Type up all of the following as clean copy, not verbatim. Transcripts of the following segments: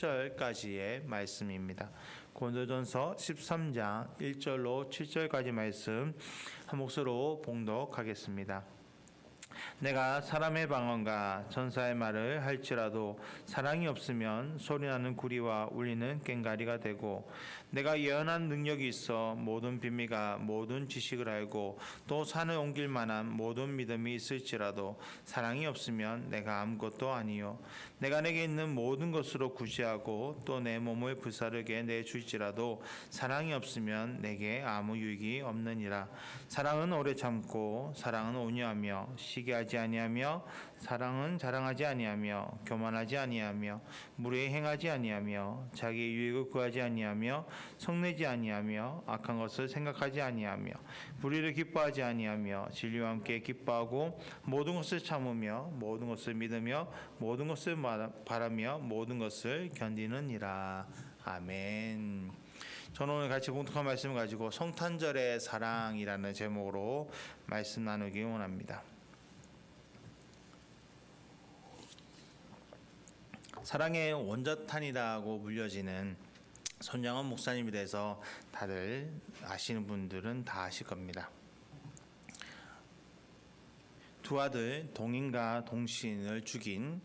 7절까지의 말씀입니다. 고린도전서 13장 1절로 7절까지 말씀 한 목소리로 봉독하겠습니다. 내가 사람의 방언과 전사의 말을 할지라도 사랑이 없으면 소리나는 구리와 울리는 꽹과리가 되고, 내가 예언한 능력이 있어 모든 비밀과 모든 지식을 알고 또 산을 옮길 만한 모든 믿음이 있을지라도 사랑이 없으면 내가 아무것도 아니요, 내가 내게 있는 모든 것으로 구제하고 또 내 몸을 불사르게 내줄지라도 사랑이 없으면 내게 아무 유익이 없느니라. 사랑은 오래 참고 사랑은 온유하며 시기하지 아니하며 사랑은 자랑하지 아니하며 교만하지 아니하며 무례히 행하지 아니하며 자기의 유익을 구하지 아니하며 성내지 아니하며 악한 것을 생각하지 아니하며 불의를 기뻐하지 아니하며 진리와 함께 기뻐하고 모든 것을 참으며 모든 것을 믿으며 모든 것을 바라며 모든 것을 견디느니라. 아멘. 저는 오늘 같이 봉독한 말씀을 가지고 성탄절의 사랑이라는 제목으로 말씀 나누기 원합니다. 사랑의 원자탄이라고 불려지는 손양원 목사님에 대해서 다들 아시는 분들은 다 아실 겁니다. 두 아들 동인과 동신을 죽인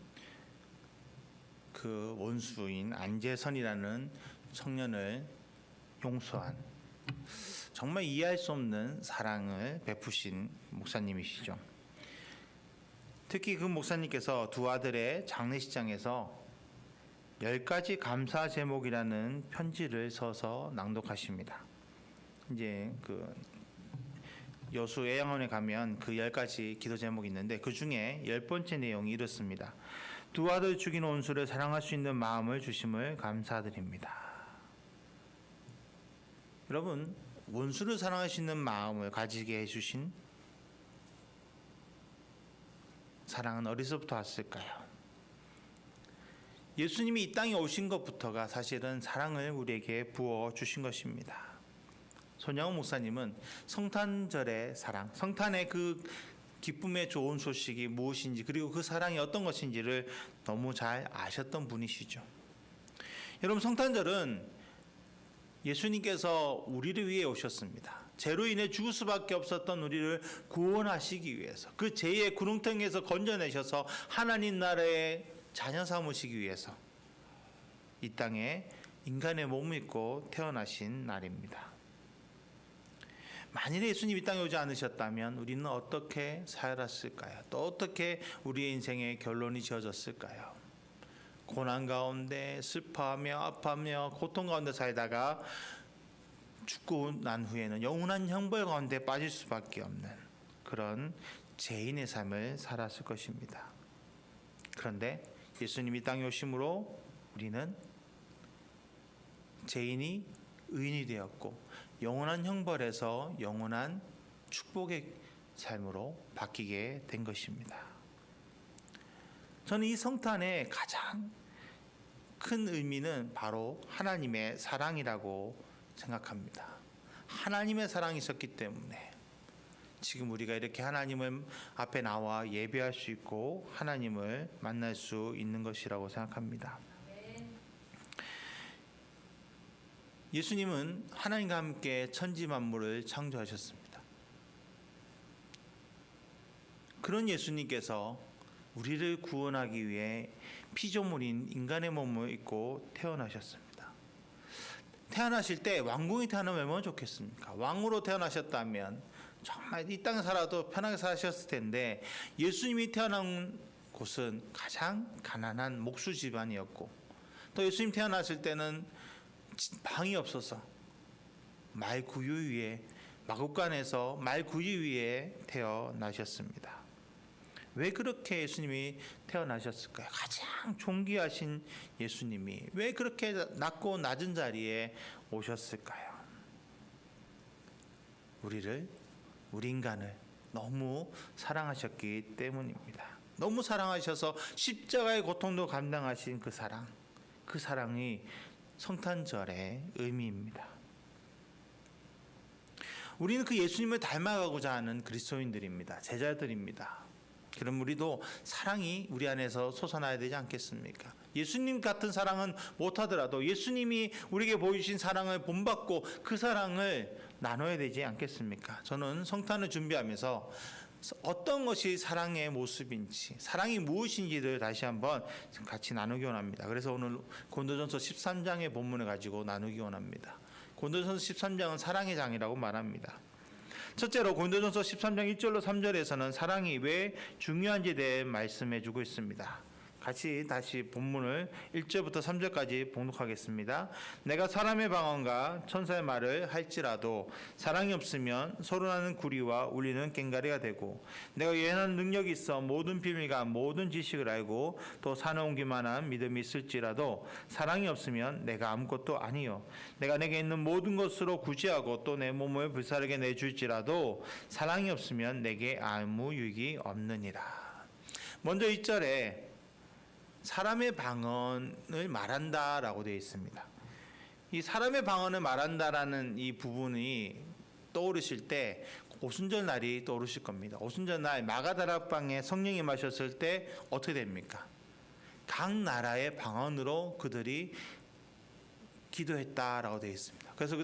그 원수인 안재선이라는 청년을 용서한, 정말 이해할 수 없는 사랑을 베푸신 목사님이시죠. 특히 그 목사님께서 두 아들의 장례식장에서 10가지 감사 제목이라는 편지를 써서 낭독하십니다. 이제 그 여수 애양원에 가면 그 10가지 기도 제목이 있는데 그 중에 10번째 내용이 이렇습니다. 두 아들 죽인 원수를 사랑할 수 있는 마음을 주심을 감사드립니다. 여러분, 원수를 사랑할 수 있는 마음을 가지게 해주신 사랑은 어디서부터 왔을까요? 예수님이 이 땅에 오신 것부터가 사실은 사랑을 우리에게 부어주신 것입니다. 손양원 목사님은 성탄절의 사랑, 성탄의 그 기쁨의 좋은 소식이 무엇인지 그리고 그 사랑이 어떤 것인지를 너무 잘 아셨던 분이시죠. 여러분, 성탄절은 예수님께서 우리를 위해 오셨습니다. 죄로 인해 죽을 수밖에 없었던 우리를 구원하시기 위해서, 그 죄의 구렁텅이에서 건져내셔서 하나님 나라의 자녀 삼으시기 위해서 이 땅에 인간의 몸을 입고 태어나신 날입니다. 만일에 예수님이 이 땅에 오지 않으셨다면 우리는 어떻게 살았을까요? 또 어떻게 우리의 인생의 결론이 지어졌을까요? 고난 가운데 슬퍼하며 아파하며 고통 가운데 살다가 죽고 난 후에는 영원한 형벌 가운데 빠질 수밖에 없는 그런 죄인의 삶을 살았을 것입니다. 그런데 예수님이 땅에 오심으로 우리는 죄인이 의인이 되었고 영원한 형벌에서 영원한 축복의 삶으로 바뀌게 된 것입니다. 저는 이 성탄의 가장 큰 의미는 바로 하나님의 사랑이라고 생각합니다. 하나님의 사랑이 있었기 때문에 지금 우리가 이렇게 하나님을 앞에 나와 예배할 수 있고 하나님을 만날 수 있는 것이라고 생각합니다. 예수님은 하나님과 함께 천지 만물을 창조하셨습니다. 그런 예수님께서 우리를 구원하기 위해 피조물인 인간의 몸을 입고 태어나셨습니다. 태어나실 때 왕궁이 태어나면 얼마나 좋겠습니까? 왕으로 태어나셨다면 정말 이 땅에 살아도 편하게 사셨을 텐데, 예수님이 태어난 곳은 가장 가난한 목수 집안이었고, 또 예수님 태어났을 때는 방이 없어서 말 구유 위에, 마구간에서 말 구유 위에 태어나셨습니다. 왜 그렇게 예수님이 태어나셨을까요? 가장 존귀하신 예수님이 왜 그렇게 낮고 낮은 자리에 오셨을까요? 우리 인간을 너무 사랑하셨기 때문입니다. 너무 사랑하셔서 십자가의 고통도 감당하신 그 사랑, 그 사랑이 성탄절의 의미입니다. 우리는 그 예수님을 닮아가고자 하는 그리스도인들입니다. 제자들입니다. 그럼 우리도 사랑이 우리 안에서 솟아나야 되지 않겠습니까? 예수님 같은 사랑은 못하더라도 예수님이 우리에게 보여주신 사랑을 본받고 그 사랑을 나눠야 되지 않겠습니까? 저는 성탄을 준비하면서 어떤 것이 사랑의 모습인지, 사랑이 무엇인지를 다시 한번 같이 나누기 원합니다. 그래서 오늘 고린도전서 13장의 본문을 가지고 나누기 원합니다. 고린도전서 13장은 사랑의 장이라고 말합니다. 첫째로 고린도전서 13장 1절로 3절에서는 사랑이 왜 중요한지에 대해 말씀해 주고 있습니다. 같이 다시 본문을 1절부터 3절까지 봉독하겠습니다. 내가 사람의 방언과 천사의 말을 할지라도 사랑이 없으면 서로 나는 구리와 울리는 꽹가리가 되고, 내가 예언하는 능력이 있어 모든 비밀과 모든 지식을 알고 또 산에 옮기만한 믿음이 있을지라도 사랑이 없으면 내가 아무것도 아니요, 내가 내게 있는 모든 것으로 구제하고 또 내 몸을 불사르게 내줄지라도 사랑이 없으면 내게 아무 유익이 없느니라. 먼저 1절에 사람의 방언을 말한다라고 되어 있습니다. 이 사람의 방언을 말한다라는 이 부분이 떠오르실 때 오순절 날이 떠오르실 겁니다. 오순절 날 마가다락방에 성령이 임하셨을 때 어떻게 됩니까? 각 나라의 방언으로 그들이 기도했다라고 되어 있습니다. 그래서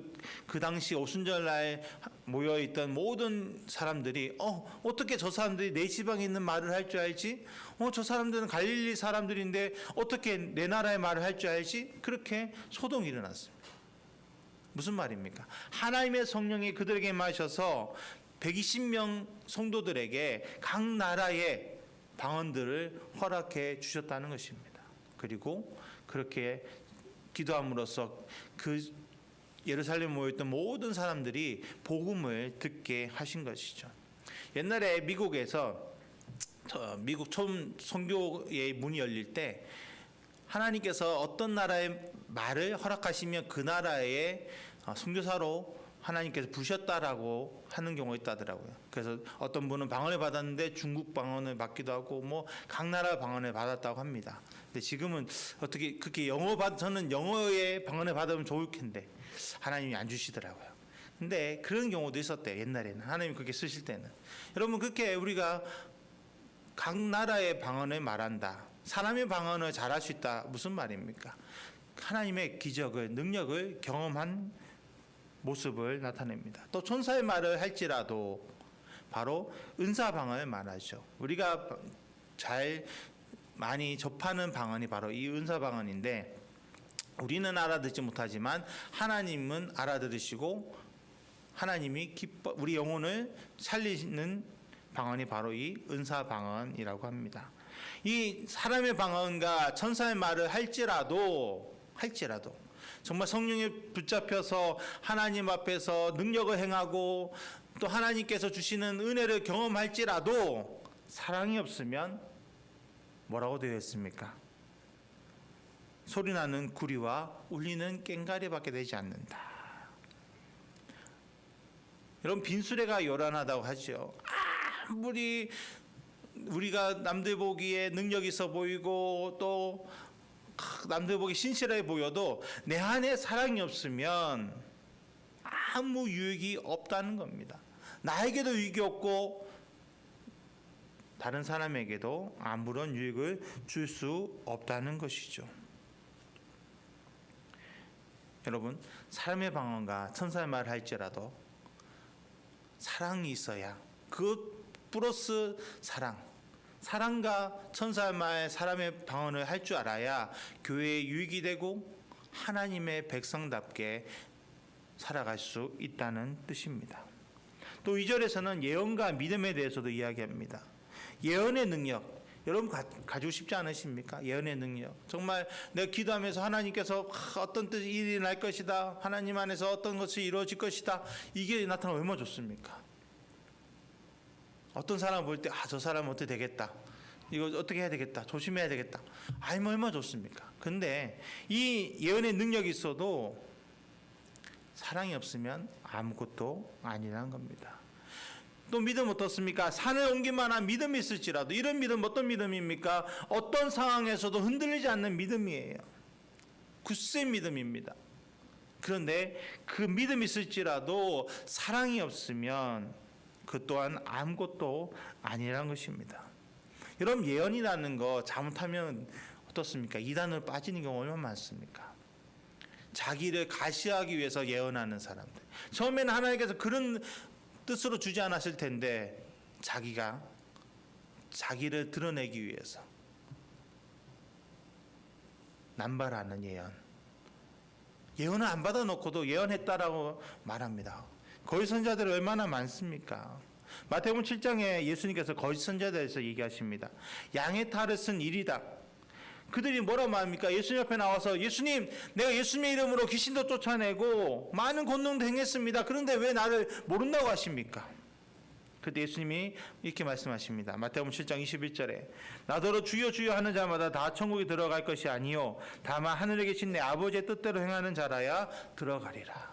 그 당시 오순절날 모여있던 모든 사람들이 어떻게 저 사람들이 내 지방에 있는 말을 할 줄 알지? 저 사람들은 갈릴리 사람들인데 어떻게 내 나라의 말을 할 줄 알지? 그렇게 소동이 일어났습니다. 무슨 말입니까? 하나님의 성령이 그들에게 임하셔서 120명 성도들에게 각 나라의 방언들을 허락해 주셨다는 것입니다. 그리고 그렇게 기도함으로써 그 예루살렘에 모였던 모든 사람들이 복음을 듣게 하신 것이죠. 옛날에 미국에서 미국 처음 선교의 문이 열릴 때 하나님께서 어떤 나라의 말을 허락하시면 그 나라의 선교사로 하나님께서 부르셨다라고 하는 경우가 있다더라고요. 그래서 어떤 분은 방언을 받았는데 중국 방언을 받기도 하고 각 나라 방언을 받았다고 합니다. 근데 지금은 어떻게 그렇게 저는 영어의 방언을 받으면 좋을 텐데 하나님이 안 주시더라고요. 근데 그런 경우도 있었대요. 옛날에는 하나님이 그렇게 쓰실 때는. 여러분, 그렇게 우리가 각 나라의 방언을 말한다, 사람의 방언을 잘할 수 있다, 무슨 말입니까? 하나님의 기적을, 능력을 경험한 모습을 나타냅니다. 또 천사의 말을 할지라도 바로 은사 방언을 말하죠. 우리가 잘 많이 접하는 방언이 바로 이 은사 방언인데, 우리는 알아듣지 못하지만 하나님은 알아들으시고 하나님이 우리 영혼을 살리는 방언이 바로 이 은사 방언이라고 합니다. 이 사람의 방언과 천사의 말을 할지라도 정말 성령에 붙잡혀서 하나님 앞에서 능력을 행하고 또 하나님께서 주시는 은혜를 경험할지라도 사랑이 없으면 뭐라고 되어 있습니까? 소리나는 구리와 울리는 꽹가리밖에 되지 않는다. 여러분, 빈수레가 요란하다고 하죠. 아무리 우리가 남들 보기에 능력 있어 보이고 또 남들 보기 신실해 보여도 내 안에 사랑이 없으면 아무 유익이 없다는 겁니다. 나에게도 유익이 없고 다른 사람에게도 아무런 유익을 줄 수 없다는 것이죠. 여러분, 사람의 방언과 천사의 말을 할지라도 사랑이 있어야, 그 플러스 사랑과 천사의 말, 사람의 방언을 할 줄 알아야 교회에 유익이 되고 하나님의 백성답게 살아갈 수 있다는 뜻입니다. 또 2절에서는 예언과 믿음에 대해서도 이야기합니다. 예언의 능력, 여러분 가지고 싶지 않으십니까? 예언의 능력. 정말 내가 기도하면서 하나님께서 어떤 뜻이 일어날 것이다, 하나님 안에서 어떤 것이 이루어질 것이다, 이게 나타나면 얼마나 좋습니까? 어떤 사람 볼 때 저 사람은 어떻게 되겠다, 이거 어떻게 해야 되겠다, 조심해야 되겠다, 얼마나 좋습니까? 근데 이 예언의 능력이 있어도 사랑이 없으면 아무것도 아니라는 겁니다. 또 믿음 어떻습니까? 산을 옮길 만한 믿음이 있을지라도, 이런 믿음 어떤 믿음입니까? 어떤 상황에서도 흔들리지 않는 믿음이에요. 굳센 믿음입니다. 그런데 그 믿음이 있을지라도 사랑이 없으면 그 또한 아무것도 아니라는 것입니다. 여러분, 예언이라는 거 잘못하면 어떻습니까? 이단으로 빠지는 경우가 얼마나 많습니까? 자기를 가시하기 위해서 예언하는 사람들. 처음에는 하나님께서 그런 뜻으로 주지 않았을 텐데 자기를 드러내기 위해서 남발하는 예언을 안 받아놓고도 예언했다라고 말합니다. 거짓 선자들이 얼마나 많습니까? 마태복음 7장에 예수님께서 거짓 선자들에 대해서 얘기하십니다. 양의 탈을 쓴 일이다. 그들이 뭐라고 말합니까? 예수님 옆에 나와서 예수님, 내가 예수님의 이름으로 귀신도 쫓아내고 많은 권능도 행했습니다. 그런데 왜 나를 모른다고 하십니까? 그때 예수님이 이렇게 말씀하십니다. 마태복음 7장 21절에 나더러 주여 주여 하는 자마다 다 천국에 들어갈 것이 아니요 다만 하늘에 계신 내 아버지의 뜻대로 행하는 자라야 들어가리라.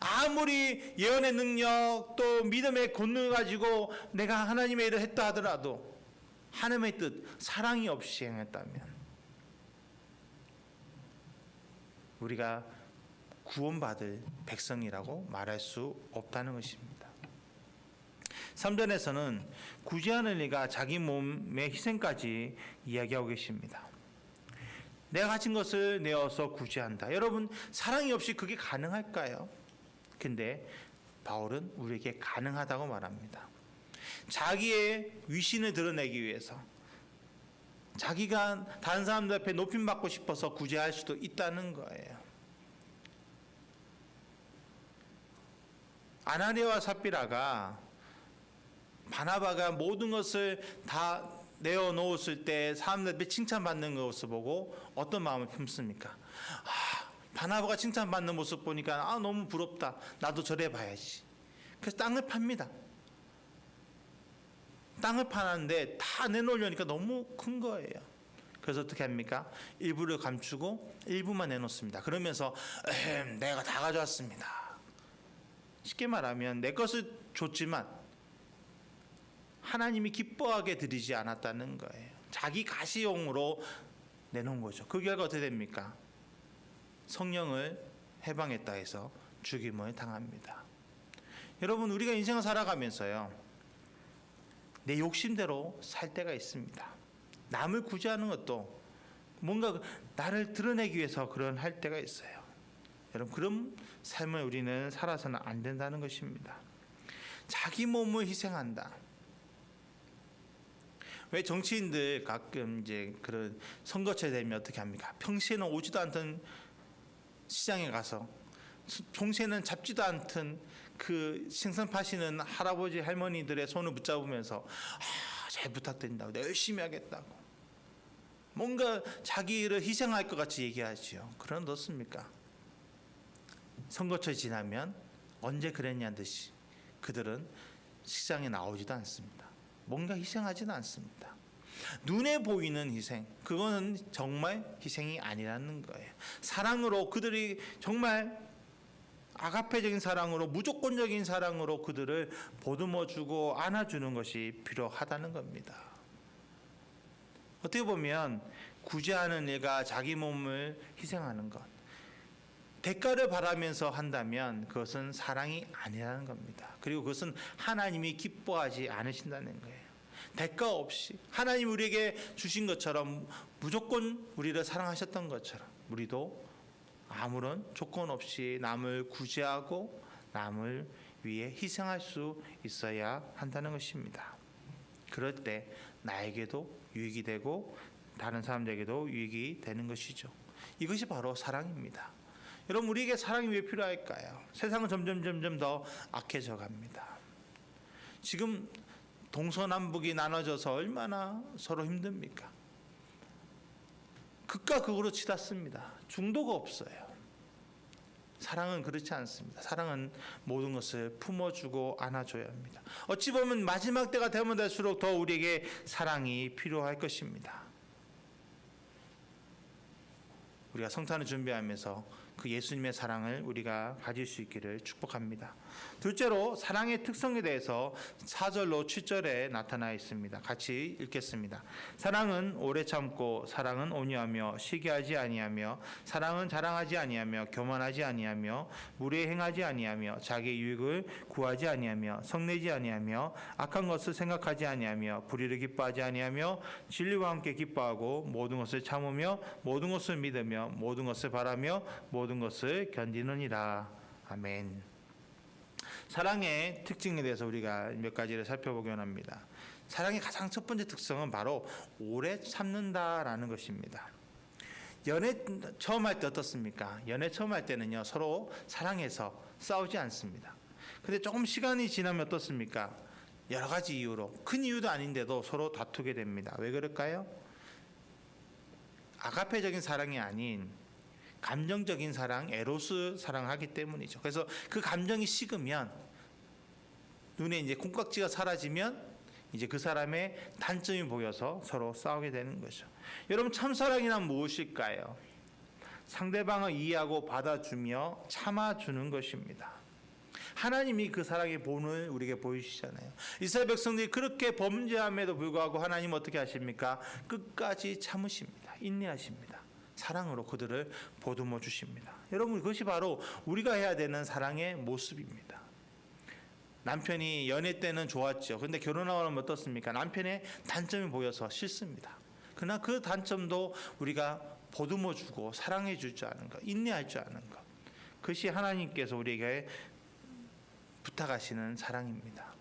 아무리 예언의 능력 또 믿음의 권능을 가지고 내가 하나님의 일을 했다 하더라도 하나님의 뜻, 사랑이 없이 행했다면 우리가 구원받을 백성이라고 말할 수 없다는 것입니다. 3절에서는 굳이 하는 이가 자기 몸의 희생까지 이야기하고 계십니다. 내가 가진 것을 내어서 구제한다. 여러분, 사랑이 없이 그게 가능할까요? 근데 바울은 우리에게 가능하다고 말합니다. 자기의 위신을 드러내기 위해서 자기가 다른 사람들 앞에 높임받고 싶어서 구제할 수도 있다는 거예요. 아나니아와 삽비라가 바나바가 모든 것을 다 내어놓았을 때 사람들 앞에 칭찬받는 것을 보고 어떤 마음을 품습니까? 바나바가 칭찬받는 모습 보니까 너무 부럽다. 나도 저래 봐야지. 그래서 땅을 팝니다. 땅을 파는데 다 내놓으려니까 너무 큰 거예요. 그래서 어떻게 합니까? 일부를 감추고 일부만 내놓습니다. 그러면서 내가 다 가져왔습니다. 쉽게 말하면 내 것을 줬지만 하나님이 기뻐하게 드리지 않았다는 거예요. 자기 가시용으로 내놓은 거죠. 그 결과 어떻게 됩니까? 성령을 해방했다 해서 죽임을 당합니다. 여러분, 우리가 인생을 살아가면서요, 내 욕심대로 살 때가 있습니다. 남을 구제하는 것도 뭔가 나를 드러내기 위해서 그런 할 때가 있어요. 여러분, 그런 삶을 우리는 살아서는 안 된다는 것입니다. 자기 몸을 희생한다. 왜 정치인들 가끔 이제 그런 선거철 되면 어떻게 합니까? 평소에는 오지도 않던 시장에 가서 평소에는 잡지도 않던 그 생선 파시는 할아버지 할머니들의 손을 붙잡으면서 잘 부탁드린다고, 내가 열심히 하겠다고, 뭔가 자기를 희생할 것 같이 얘기하지요. 그런데 어떻습니까? 선거철 지나면 언제 그랬냐는 듯이 그들은 시장에 나오지도 않습니다. 뭔가 희생하지는 않습니다. 눈에 보이는 희생, 그거는 정말 희생이 아니라는 거예요. 사랑으로 그들이 정말 아가페적인 사랑으로, 무조건적인 사랑으로 그들을 보듬어주고 안아주는 것이 필요하다는 겁니다. 어떻게 보면 구제하는 일과 자기 몸을 희생하는 것, 대가를 바라면서 한다면 그것은 사랑이 아니라는 겁니다. 그리고 그것은 하나님이 기뻐하지 않으신다는 거예요. 대가 없이 하나님 우리에게 주신 것처럼, 무조건 우리를 사랑하셨던 것처럼 우리도 아무런 조건 없이 남을 구제하고 남을 위해 희생할 수 있어야 한다는 것입니다. 그럴 때 나에게도 유익이 되고 다른 사람들에게도 유익이 되는 것이죠. 이것이 바로 사랑입니다. 여러분, 우리에게 사랑이 왜 필요할까요? 세상은 점점 더 악해져 갑니다. 지금 동서남북이 나눠져서 얼마나 서로 힘듭니까? 극과 극으로 치닫습니다. 중도가 없어요. 사랑은 그렇지 않습니다. 사랑은 모든 것을 품어주고 안아줘야 합니다. 어찌 보면 마지막 때가 되면 될수록 더 우리에게 사랑이 필요할 것입니다. 우리가 성탄을 준비하면서 그 예수님의 사랑을 우리가 가질 수 있기를 축복합니다. 둘째로 사랑의 특성에 대해서 4절로 7절에 나타나 있습니다. 같이 읽겠습니다. 사랑은 오래 참고 사랑은 온유하며 시기하지 아니하며 사랑은 자랑하지 아니하며 교만하지 아니하며 무례 행하지 아니하며 자기 유익을 구하지 아니하며 성내지 아니하며 악한 것을 생각하지 아니하며 불의를 기뻐하지 아니하며 진리와 함께 기뻐하고 모든 것을 참으며 모든 것을 믿으며 모든 것을 바라며 모든 것을 견디느니라. 아멘. 사랑의 특징에 대해서 우리가 몇 가지를 살펴보기 원합니다. 사랑의 가장 첫 번째 특성은 바로 오래 참는다라는 것입니다. 연애 처음 할 때 어떻습니까? 연애 처음 할 때는요, 서로 사랑해서 싸우지 않습니다. 근데 조금 시간이 지나면 어떻습니까? 여러 가지 이유로, 큰 이유도 아닌데도 서로 다투게 됩니다. 왜 그럴까요? 아가페적인 사랑이 아닌 감정적인 사랑, 에로스 사랑하기 때문이죠. 그래서 그 감정이 식으면, 눈에 이제 콩깍지가 사라지면 이제 그 사람의 단점이 보여서 서로 싸우게 되는 거죠. 여러분, 참사랑이란 무엇일까요? 상대방을 이해하고 받아주며 참아주는 것입니다. 하나님이 그 사랑의 본을 우리에게 보여주시잖아요. 이스라엘 백성들이 그렇게 범죄함에도 불구하고 하나님 어떻게 하십니까? 끝까지 참으십니다. 인내하십니다. 사랑으로 그들을 보듬어 주십니다. 여러분, 그것이 바로 우리가 해야 되는 사랑의 모습입니다. 남편이 연애 때는 좋았죠. 그런데 결혼하고 나면 어떻습니까? 남편의 단점이 보여서 싫습니다. 그러나 그 단점도 우리가 보듬어 주고 사랑해 줄 줄 아는 것, 인내할 줄 아는 것, 그것이 하나님께서 우리에게 부탁하시는 사랑입니다.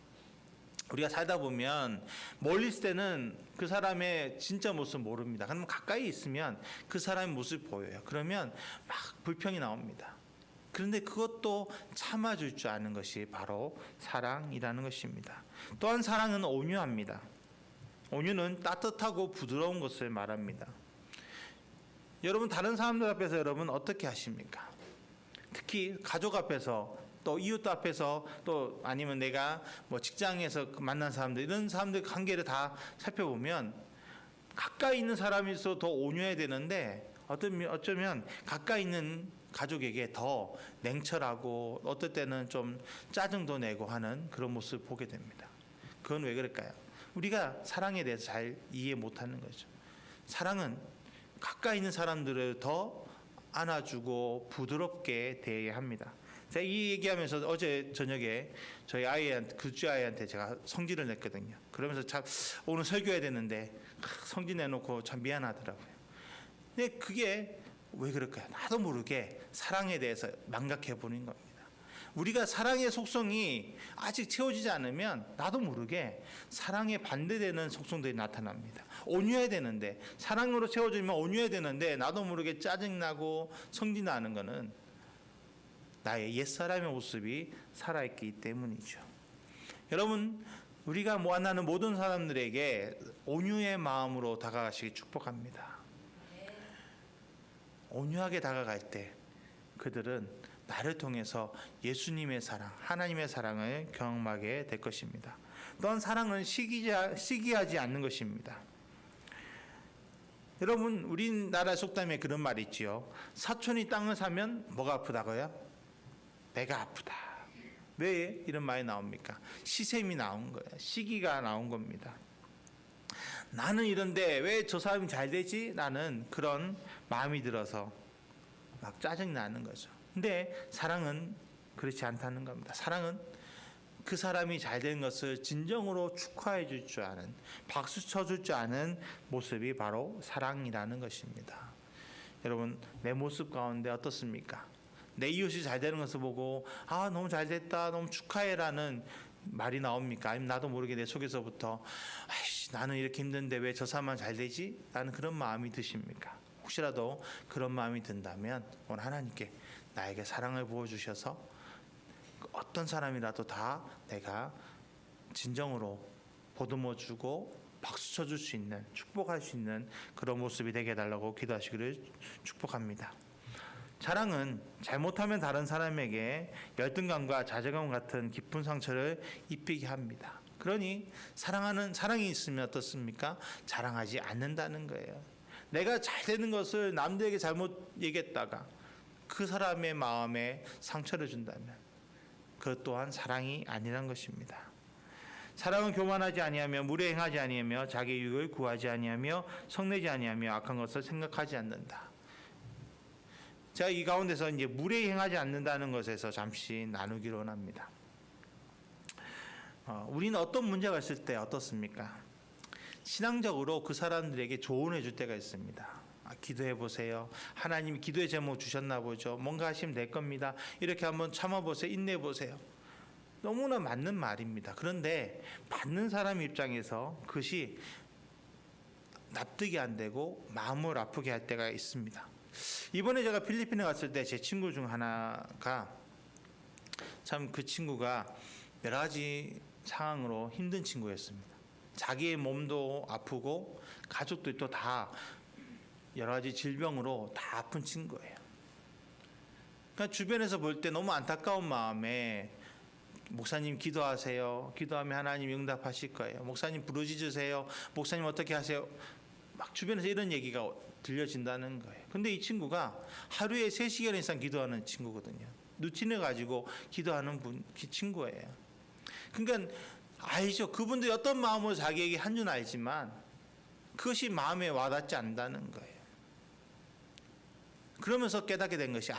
우리가 살다 보면 멀리 있을 때는 그 사람의 진짜 모습 모릅니다. 그러면 가까이 있으면 그 사람의 모습 보여요. 그러면 막 불평이 나옵니다. 그런데 그것도 참아줄 줄 아는 것이 바로 사랑이라는 것입니다. 또한 사랑은 온유합니다. 온유는 따뜻하고 부드러운 것을 말합니다. 여러분, 다른 사람들 앞에서 여러분 어떻게 하십니까? 특히 가족 앞에서, 또 이웃 앞에서, 또 아니면 내가 뭐 직장에서 만난 사람들, 이런 사람들 관계를 다 살펴보면 가까이 있는 사람일수록 더 온유해야 되는데 어쩌면 가까이 있는 가족에게 더 냉철하고 어떨 때는 좀 짜증도 내고 하는 그런 모습을 보게 됩니다. 그건 왜 그럴까요? 우리가 사랑에 대해서 잘 이해 못하는 거죠. 사랑은 가까이 있는 사람들을 더 안아주고 부드럽게 대해야 합니다. 제가 이 얘기하면서 어제 저녁에 저희 아이한테, 굿즈 아이한테 제가 성질을 냈거든요. 그러면서 참 오늘 설교해야 되는데 성질 내놓고 참 미안하더라고요. 근데 그게 왜 그럴까요? 나도 모르게 사랑에 대해서 망각해 보는 겁니다. 우리가 사랑의 속성이 아직 채워지지 않으면 나도 모르게 사랑에 반대되는 속성들이 나타납니다. 온유해야 되는데, 사랑으로 채워지면 온유해야 되는데 나도 모르게 짜증나고 성질나는 거는 나의 옛사람의 모습이 살아있기 때문이죠. 여러분, 우리가 만나는 모든 사람들에게 온유의 마음으로 다가가시기 축복합니다. 온유하게 다가갈 때 그들은 나를 통해서 예수님의 사랑, 하나님의 사랑을 경험하게 될 것입니다. 또한 사랑은 시기하지 않는 것입니다. 여러분, 우리나라 속담에 그런 말이 있지요. 사촌이 땅을 사면 뭐가 아프다고요? 배가 아프다. 왜 이런 말이 나옵니까? 시샘이 나온 거예요. 시기가 나온 겁니다. 나는 이런데 왜 저 사람이 잘 되지? 나는 그런 마음이 들어서 막 짜증나는 거죠. 근데 사랑은 그렇지 않다는 겁니다. 사랑은 그 사람이 잘 된 것을 진정으로 축하해 줄 줄 아는, 박수 쳐줄 줄 아는 모습이 바로 사랑이라는 것입니다. 여러분, 내 모습 가운데 어떻습니까? 내 이웃이 잘 되는 것을 보고 아, 너무 잘 됐다, 너무 축하해라는 말이 나옵니까? 아니면 나도 모르게 내 속에서부터 아이씨, 나는 이렇게 힘든데 왜 저 사람만 잘 되지? 라는 그런 마음이 드십니까? 혹시라도 그런 마음이 든다면 오늘 하나님께 나에게 사랑을 부어주셔서 어떤 사람이라도 다 내가 진정으로 보듬어주고 박수 쳐줄 수 있는, 축복할 수 있는 그런 모습이 되게 해달라고 기도하시기를 축복합니다. 사랑은 잘못하면 다른 사람에게 열등감과 좌절감 같은 깊은 상처를 입히게 합니다. 그러니 사랑이 있으면 어떻습니까? 자랑하지 않는다는 거예요. 내가 잘 되는 것을 남들에게 잘못 얘기했다가 그 사람의 마음에 상처를 준다면 그것 또한 사랑이 아니란 것입니다. 사랑은 교만하지 아니하며 무례행하지 아니하며 자기 유익을 구하지 아니하며 성내지 아니하며 악한 것을 생각하지 않는다. 제가 이 가운데서 이제 무례행하지 않는다는 것에서 잠시 나누기로 합니다. 우리는 어떤 문제가 있을 때 어떻습니까? 신앙적으로 그 사람들에게 조언해 줄 때가 있습니다. 기도해 보세요. 하나님이 기도의 제목 주셨나 보죠. 뭔가 하시면 될 겁니다. 이렇게 한번 참아보세요. 인내해 보세요. 너무나 맞는 말입니다. 그런데 받는 사람 입장에서 그것이 납득이 안 되고 마음을 아프게 할 때가 있습니다. 이번에 제가 필리핀에 갔을 때 제 친구 중 하나가 참 그 친구가 여러 가지 상황으로 힘든 친구였습니다. 자기의 몸도 아프고 가족들도 다 여러 가지 질병으로 다 아픈 친구예요. 그러니까 주변에서 볼 때 너무 안타까운 마음에 목사님 기도하세요. 기도하면 하나님 응답하실 거예요. 목사님 부르짖으세요. 목사님 어떻게 하세요. 막 주변에서 이런 얘기가 들려진다는 거예요. 근데 이 친구가 하루에 3시간 이상 기도하는 친구거든요. 루틴을 가지고 기도하는 친구예요. 그러니까 알죠. 그분들이 어떤 마음으로 자기에게 한 줄 알지만 그것이 마음에 와닿지 않는다는 거예요. 그러면서 깨닫게 된 것이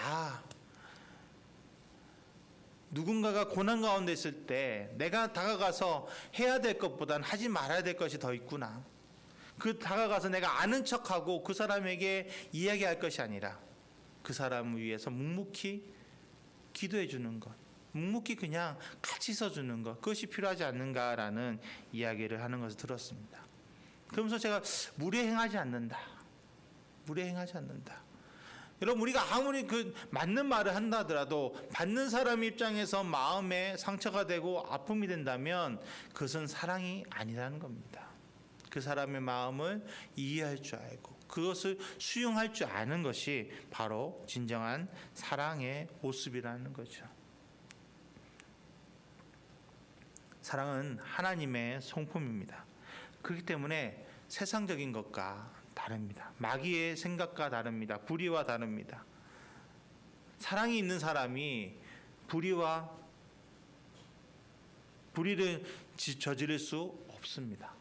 누군가가 고난 가운데 있을 때 내가 다가가서 해야 될 것보다는 하지 말아야 될 것이 더 있구나. 그 다가가서 내가 아는 척하고 그 사람에게 이야기할 것이 아니라 그 사람을 위해서 묵묵히 기도해 주는 것, 묵묵히 그냥 같이 서주는 것, 그것이 필요하지 않는가라는 이야기를 하는 것을 들었습니다. 그러면서 제가 무례행하지 않는다. 여러분, 우리가 아무리 그 맞는 말을 한다 하더라도 받는 사람 입장에서 마음에 상처가 되고 아픔이 된다면 그것은 사랑이 아니라는 겁니다. 그 사람의 마음을 이해할 줄 알고 그것을 수용할 줄 아는 것이 바로 진정한 사랑의 모습이라는 거죠. 사랑은 하나님의 성품입니다. 그렇기 때문에 세상적인 것과 다릅니다. 마귀의 생각과 다릅니다. 불의와 다릅니다. 사랑이 있는 사람이 불의를 저지를 수 없습니다.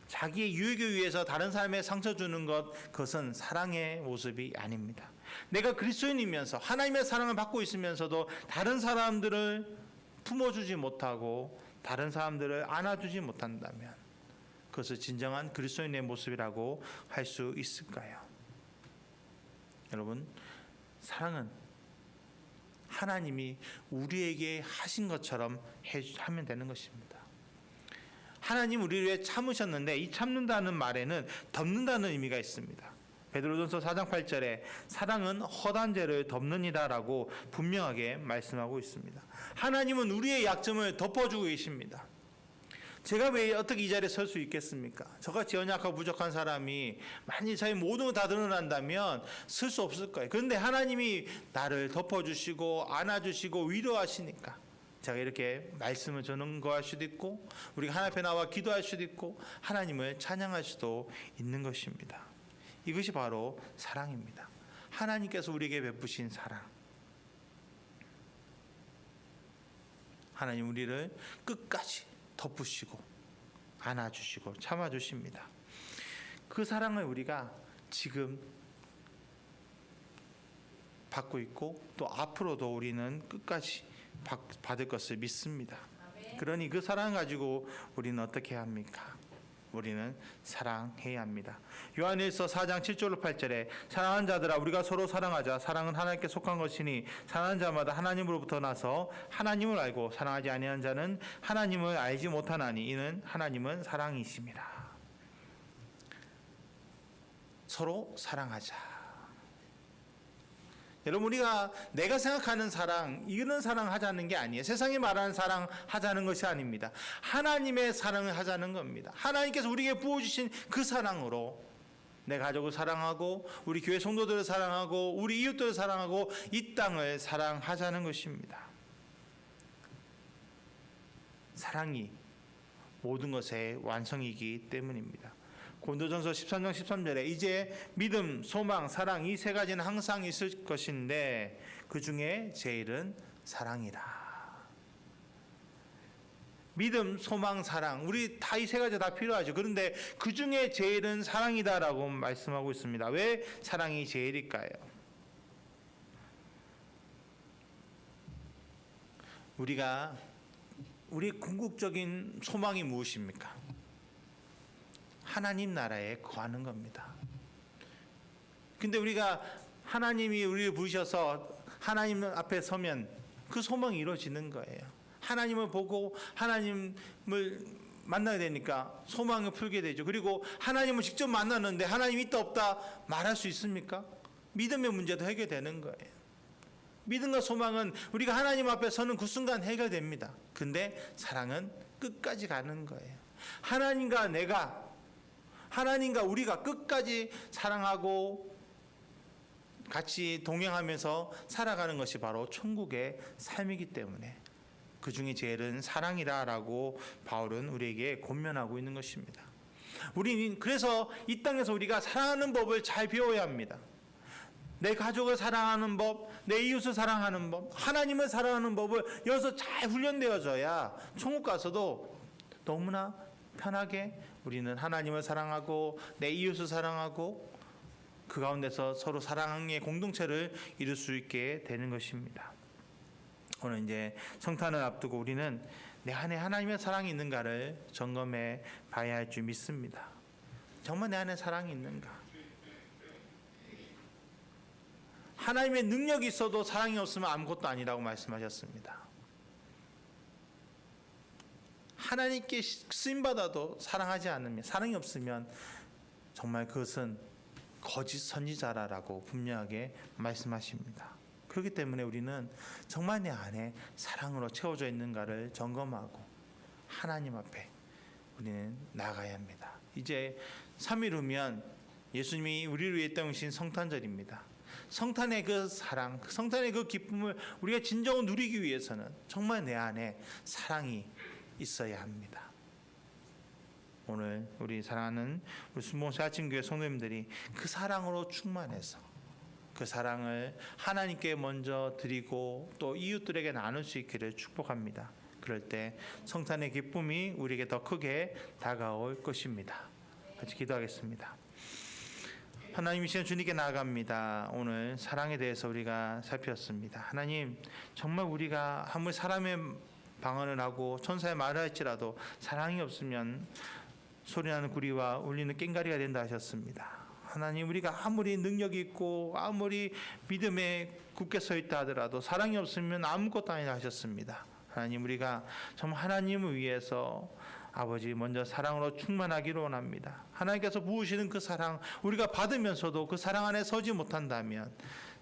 자기의 유익을 위해서 다른 사람에 상처 주는 것, 그것은 사랑의 모습이 아닙니다. 내가 그리스도인이면서 하나님의 사랑을 받고 있으면서도 다른 사람들을 품어주지 못하고 다른 사람들을 안아주지 못한다면 그것을 진정한 그리스도인의 모습이라고 할 수 있을까요? 여러분, 사랑은 하나님이 우리에게 하신 것처럼 하면 되는 것입니다. 하나님 우리를 위해 참으셨는데 이 참는다는 말에는 덮는다는 의미가 있습니다. 베드로전서 4장 8절에 사랑은 허다한 죄를 덮느니라라고 분명하게 말씀하고 있습니다. 하나님은 우리의 약점을 덮어주고 계십니다. 제가 왜 어떻게 이 자리에 설 수 있겠습니까? 저같이 연약하고 부족한 사람이 만약 자기 모든 거 다 드러난다면 설 수 없을 거예요. 그런데 하나님이 나를 덮어주시고 안아주시고 위로하시니까 제가 이렇게 말씀을 전할 수도 있고 우리가 하나님 앞에 나와 기도할 수도 있고 하나님을 찬양할 수도 있는 것입니다. 이것이 바로 사랑입니다. 하나님께서 우리에게 베푸신 사랑. 하나님 우리를 끝까지 덮으시고 안아주시고 참아주십니다. 그 사랑을 우리가 지금 받고 있고 또 앞으로도 우리는 끝까지 받을 것을 믿습니다. 그러니 그 사랑 가지고 우리는 어떻게 합니까? 우리는 사랑해야 합니다. 요한일서 4장 7절로 8절에 사랑하는 자들아 우리가 서로 사랑하자. 사랑은 하나님께 속한 것이니 사랑하는 자마다 하나님으로부터 나서 하나님을 알고 사랑하지 아니하는 자는 하나님을 알지 못하나니 이는 하나님은 사랑이심이라. 서로 사랑하자. 여러분 우리가 내가 생각하는 사랑 이런 사랑 하자는 게 아니에요. 세상이 말하는 사랑 하자는 것이 아닙니다. 하나님의 사랑을 하자는 겁니다. 하나님께서 우리에게 부어주신 그 사랑으로 내 가족을 사랑하고 우리 교회 성도들을 사랑하고 우리 이웃들을 사랑하고 이 땅을 사랑하자는 것입니다. 사랑이 모든 것의 완성이기 때문입니다. 고린도전서 13장 13절에 이제 믿음, 소망, 사랑 이 세 가지는 항상 있을 것인데 그 중에 제일은 사랑이라. 믿음, 소망, 사랑 우리 다 이 세 가지 다 필요하죠. 그런데 그 중에 제일은 사랑이다라고 말씀하고 있습니다. 왜 사랑이 제일일까요? 우리 궁극적인 소망이 무엇입니까? 하나님 나라에 거하는 겁니다. 근데 우리가 하나님이 우리를 부르셔서 하나님 앞에 서면 그 소망이 이루어지는 거예요. 하나님을 보고 하나님을 만나야 되니까 소망을 풀게 되죠. 그리고 하나님을 직접 만나는데 하나님 있다 없다 말할 수 있습니까? 믿음의 문제도 해결되는 거예요. 믿음과 소망은 우리가 하나님 앞에 서는 그 순간 해결됩니다. 근데 사랑은 끝까지 가는 거예요. 하나님과 우리가 끝까지 사랑하고 같이 동행하면서 살아가는 것이 바로 천국의 삶이기 때문에 그 중에 제일은 사랑이라라고 바울은 우리에게 권면하고 있는 것입니다. 우리는 그래서 이 땅에서 우리가 사랑하는 법을 잘 배워야 합니다. 내 가족을 사랑하는 법, 내 이웃을 사랑하는 법, 하나님을 사랑하는 법을 여기서 잘 훈련되어져야 천국 가서도 너무나 편하게 우리는 하나님을 사랑하고 내 이웃을 사랑하고 그 가운데서 서로 사랑의 공동체를 이룰 수 있게 되는 것입니다. 오늘 이제 성탄을 앞두고 우리는 내 안에 하나님의 사랑이 있는가를 점검해 봐야 할 줄 믿습니다. 정말 내 안에 사랑이 있는가? 하나님의 능력이 있어도 사랑이 없으면 아무것도 아니라고 말씀하셨습니다. 하나님께 쓰임받아도 사랑하지 않으면, 사랑이 없으면 정말 그것은 거짓 선지자라고 분명하게 말씀하십니다. 그렇기 때문에 우리는 정말 내 안에 사랑으로 채워져 있는가를 점검하고 하나님 앞에 우리는 나가야 합니다. 이제 3일 후면 예수님이 우리를 위해 떠나신 성탄절입니다. 성탄의 그 사랑, 성탄의 그 기쁨을 우리가 진정으로 누리기 위해서는 정말 내 안에 사랑이 있어야 합니다. 오늘 우리 사랑하는 우리 순봉시 아침교회 성도님들이 그 사랑으로 충만해서 그 사랑을 하나님께 먼저 드리고 또 이웃들에게 나눌 수 있기를 축복합니다. 그럴 때 성탄의 기쁨이 우리에게 더 크게 다가올 것입니다. 같이 기도하겠습니다. 하나님이신 주님께 나아갑니다. 오늘 사랑에 대해서 우리가 살폈습니다. 하나님, 정말 우리가 아무리 사람의 방언을 하고 천사의 말을 할지라도 사랑이 없으면 소리나는 구리와 울리는 꽹과리가 된다 하셨습니다. 하나님, 우리가 아무리 능력이 있고 아무리 믿음에 굳게 서 있다 하더라도 사랑이 없으면 아무것도 아니다 하셨습니다. 하나님, 우리가 정말 하나님을 위해서 아버지 먼저 사랑으로 충만하기를 원합니다. 하나님께서 부으시는 그 사랑 우리가 받으면서도 그 사랑 안에 서지 못한다면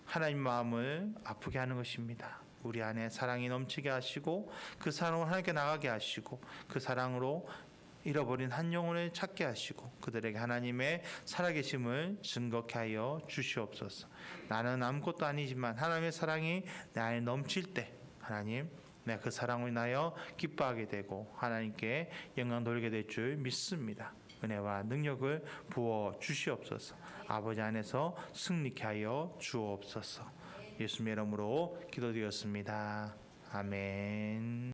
하나님 마음을 아프게 하는 것입니다. 우리 안에 사랑이 넘치게 하시고 그 사랑으로 하나님께 나가게 하시고 그 사랑으로 잃어버린 한 영혼을 찾게 하시고 그들에게 하나님의 살아계심을 증거케 하여 주시옵소서. 나는 아무것도 아니지만 하나님의 사랑이 내 안에 넘칠 때 하나님, 내가 그 사랑으로 인하여 기뻐하게 되고 하나님께 영광 돌리게 될 줄 믿습니다. 은혜와 능력을 부어 주시옵소서. 아버지 안에서 승리케 하여 주옵소서. 예수님의 이름으로 기도드렸습니다. 아멘.